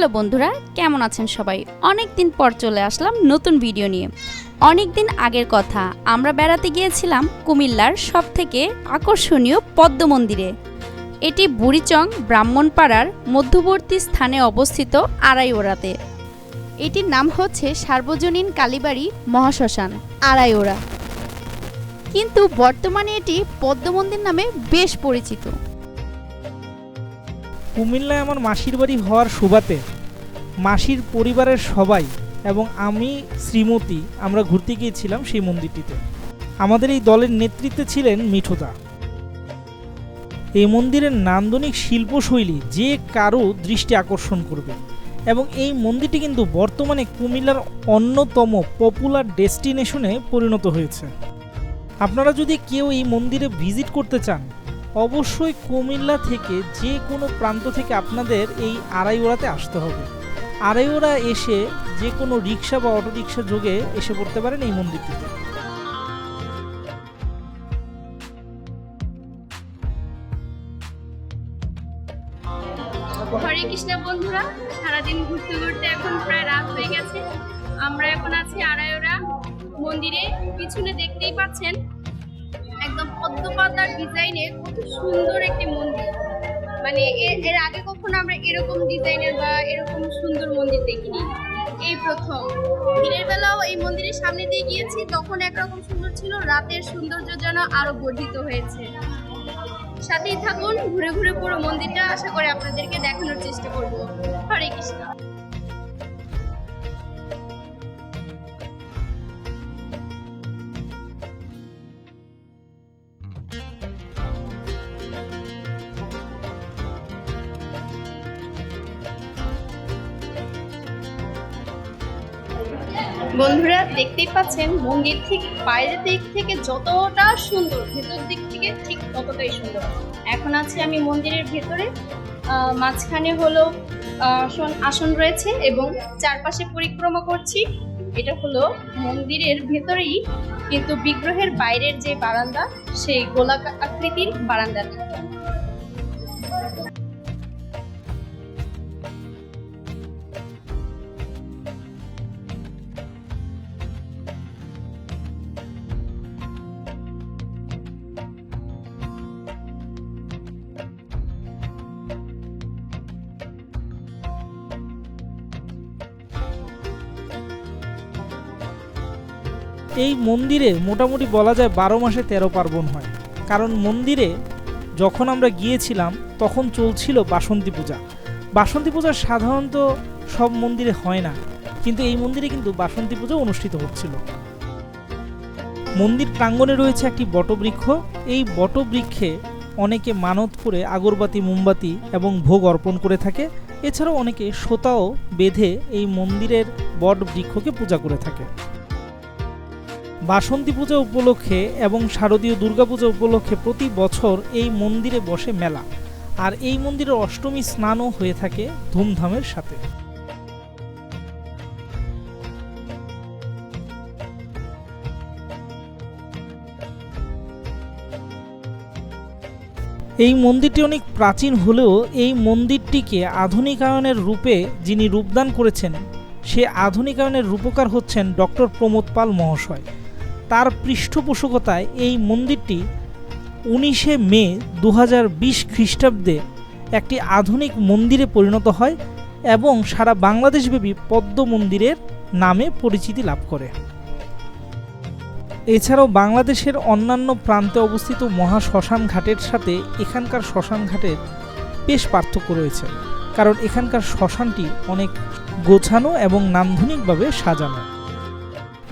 Hello বন্ধুরা, কেমন আছেন সবাই? অনেক দিন পর চলে আসলাম নতুন ভিডিও নিয়ে। অনেক দিন আগের কথা, আমরা বেড়াতে গিয়েছিলাম কুমিল্লার সবথেকে আকর্ষণীয় পদ্ম মন্দিরে। এটি বুড়িচং ব্রাহ্মণপাড়ার মধ্যবর্তী স্থানে অবস্থিত আড়াইওড়াতে। এটির নাম হচ্ছে সার্বজনীন কালীবাড়ি মহাশ্মশান আড়াইওড়া, কিন্তু বর্তমানে এটি পদ্ম মন্দির নামে বেশ পরিচিত। কুমিল্লায় আমার মাসির বাড়ি হওয়ার সুবাদে মাসির পরিবারের সবাই এবং আমি শ্রীমতী আমরা ঘুরতে গিয়েছিলাম সেই মন্দিরটিতে। আমাদের এই দলের নেতৃত্বে ছিলেন মিঠুদা। এই মন্দিরের নান্দনিক শিল্পশৈলী যে কারো দৃষ্টি আকর্ষণ করবে, এবং এই মন্দিরটি কিন্তু বর্তমানে কুমিল্লার অন্যতম পপুলার ডেস্টিনেশনে পরিণত হয়েছে। আপনারা যদি কেউ এই মন্দিরে ভিজিট করতে চান, অবশ্যই কুমিল্লা থেকে যে কোনো প্রান্ত থেকে আপনাদের এই আড়াইওড়াতে আসতে হবে। আড়াইওড়া এসে যে কোনো রিক্সা বা অটোরিক্সা যোগে এসে পড়তে পারেন এই মন্দিরটিতে। হরে কৃষ্ণ বন্ধুরা, সারাদিন ঘুরতে ঘুরতে এখন প্রায় রাত হয়ে গেছে। আমরা এখন আছি আড়াইওড়া মন্দিরে। পিছনে দেখতেই পাচ্ছেন একদম পদ্ম পাতার ডিজাইনের কত সুন্দর একটি মন্দির। মানে এর আগে কখনো আমরা এরকম ডিজাইনের বা এরকম সুন্দর মন্দির দেখিনি, এই প্রথম। দিনের বেলাও এই মন্দিরের সামনে দিয়ে গিয়েছি, তখন একরকম সুন্দর ছিল, রাতের সৌন্দর্য যেন আরো বর্ধিত হয়েছে। সাথেই থাকুন, ঘুরে ঘুরে পুরো মন্দিরটা আশা করে আপনাদেরকে দেখানোর চেষ্টা করব। হরে কৃষ্ণ। বন্ধুরা দেখতেই পাচ্ছেন, মন্দির থেকে বাইরের দিক থেকে যতটা সুন্দর, ভেতর দিক থেকে ঠিক ততটাই সুন্দর। এখন আছি আমি মন্দিরের ভেতরে। মাঝখানে হলো আসন রয়েছে এবং চারপাশে পরিক্রমা করছি। এটা হলো মন্দিরের ভেতরেই, কিন্তু বিগ্রহের বাইরের যে বারান্দা, সেই গোলাকার আকৃতির বারান্দাটা। এই মন্দিরে মোটামুটি বলা যায় 12 মাসে 13 পার্বণ হয়। কারণ মন্দিরে যখন আমরা গিয়েছিলাম তখন চলছিল বাসন্তী পূজা। বাসন্তী পূজা সাধারণত সব মন্দিরে হয় না, কিন্তু এই মন্দিরে কিন্তু বাসন্তী পূজা অনুষ্ঠিত হচ্ছিল। মন্দির প্রাঙ্গণে রয়েছে একটি বটবৃক্ষ। এই বটবৃক্ষে অনেকে মানত করে আগরবাতি, মোমবাতি এবং ভোগ অর্পণ করে থাকে। এছাড়াও অনেকে সোতাও বেঁধে এই মন্দিরের বট বৃক্ষকে পূজা করে থাকে। বাসন্তী পূজা উপলক্ষে এবং শারদীয় দুর্গাপূজা উপলক্ষে প্রতি বছর এই মন্দিরে বসে মেলা, আর এই মন্দিরের অষ্টমী স্নানও হয়ে থাকে ধুমধামের সাথে। এই মন্দিরটি অনেক প্রাচীন হলেও এই মন্দিরটিকে আধুনিকায়নের রূপে যিনি রূপদান করেছেন, সে আধুনিকায়নের রূপকার হচ্ছেন ডক্টর প্রমোদ পাল মহাশয়। তার পৃষ্ঠপোষকতায় এই মন্দিরটি 19শে মে 2020 খ্রিস্টাব্দে একটি আধুনিক মন্দিরে পরিণত হয় এবং সারা বাংলাদেশব্যাপী পদ্ম মন্দিরের নামে পরিচিতি লাভ করে। এছাড়াও বাংলাদেশের অন্যান্য প্রান্তে অবস্থিত মহাশ্মশান ঘাটের সাথে এখানকার শ্মশান ঘাটের বেশ পার্থক্য রয়েছে, কারণ এখানকার শ্মশানটি অনেক গোছানো এবং নান্দনিকভাবে সাজানো।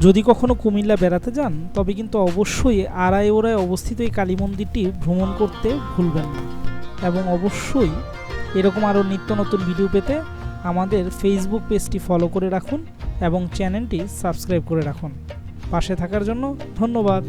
যদি কখনো কুমিল্লা বেড়াতে যান, তবে কিন্তু অবশ্যই আড়াইওড়ায় অবস্থিত এই কালী মন্দিরটি ভ্রমণ করতে ভুলবেন না। এবং অবশ্যই এরকম আরও নিত্য নতুন ভিডিও পেতে আমাদের ফেসবুক পেজটি ফলো করে রাখুন এবং চ্যানেলটি সাবস্ক্রাইব করে রাখুন। পাশে থাকার জন্য ধন্যবাদ।